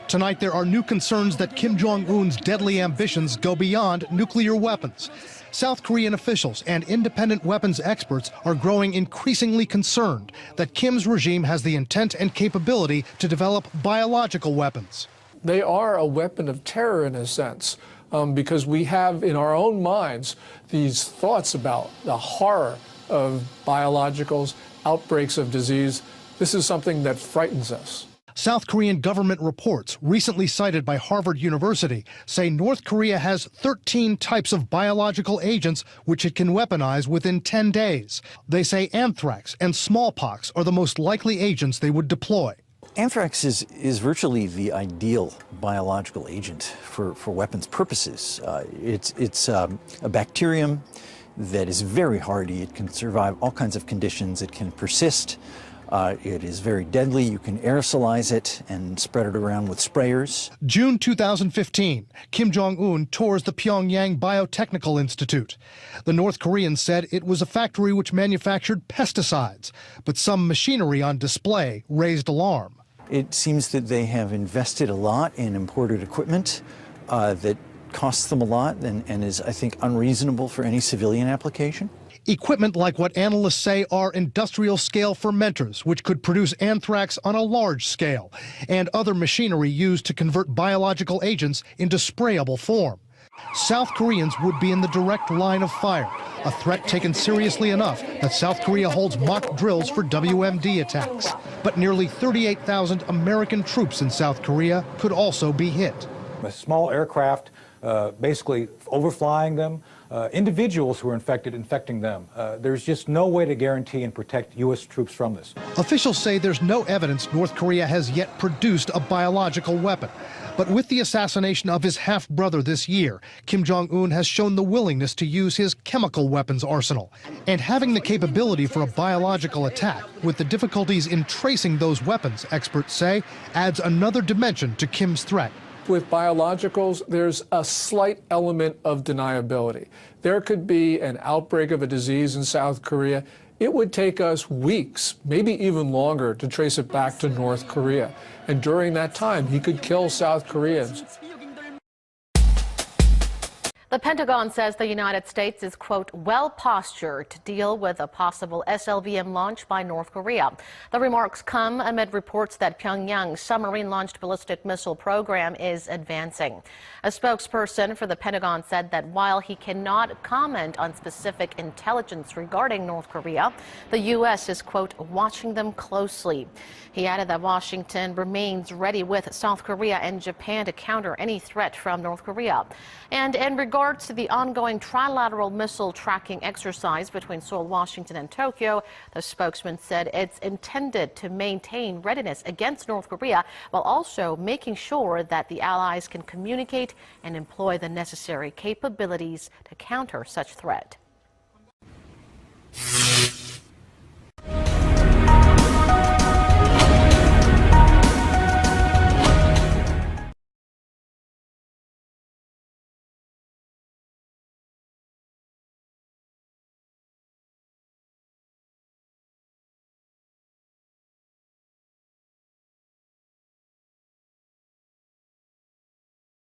Tonight, there are new concerns that Kim Jong-un's deadly ambitions go beyond nuclear weapons. South Korean officials and independent weapons experts are growing increasingly concerned that Kim's regime has the intent and capability to develop biological weapons. They are a weapon of terror in a sense, because we have in our own minds these thoughts about the horror of biologicals, outbreaks of disease. This is something that frightens us. South Korean government reports, recently cited by Harvard University, say North Korea has 13 types of biological agents which it can weaponize within 10 days. They say anthrax and smallpox are the most likely agents they would deploy. Anthrax is virtually the ideal biological agent for weapons purposes. It's a bacterium that is very hardy. It can survive all kinds of conditions. It can persist. It is very deadly. You can aerosolize it and spread it around with sprayers. June 2015, Kim Jong-un tours the Pyongyang Biotechnical Institute. The North Koreans said it was a factory which manufactured pesticides, but some machinery on display raised alarm. It seems that they have invested a lot in imported equipment that costs them a lot and is, I think, unreasonable for any civilian application. Equipment like what analysts say are industrial-scale fermenters, which could produce anthrax on a large scale, and other machinery used to convert biological agents into sprayable form. South Koreans would be in the direct line of fire, a threat taken seriously enough that South Korea holds mock drills for WMD attacks. But nearly 38,000 American troops in South Korea could also be hit. A small aircraft basically overflying them, individuals who are infecting them. There's just no way to guarantee and protect U.S. troops from this. Officials say there's no evidence North Korea has yet produced a biological weapon. But with the assassination of his half-brother this year, Kim Jong-un has shown the willingness to use his chemical weapons arsenal. And having the capability for a biological attack, with the difficulties in tracing those weapons, experts say, adds another dimension to Kim's threat. With biologicals, there's a slight element of deniability. There could be an outbreak of a disease in South Korea. It would take us weeks, maybe even longer, to trace it back to North Korea. And during that time, he could kill South Koreans. The Pentagon says the United States is, quote, well-postured to deal with a possible SLBM launch by North Korea. The remarks come amid reports that Pyongyang's submarine-launched ballistic missile program is advancing. A spokesperson for the Pentagon said that while he cannot comment on specific intelligence regarding North Korea, the U.S. is, quote, watching them closely. He added that Washington remains ready with South Korea and Japan to counter any threat from North Korea. And in regards to the ongoing trilateral missile tracking exercise between Seoul, Washington, and Tokyo, the spokesman said it's intended to maintain readiness against North Korea while also making sure that the allies can communicate and employ the necessary capabilities to counter such threat.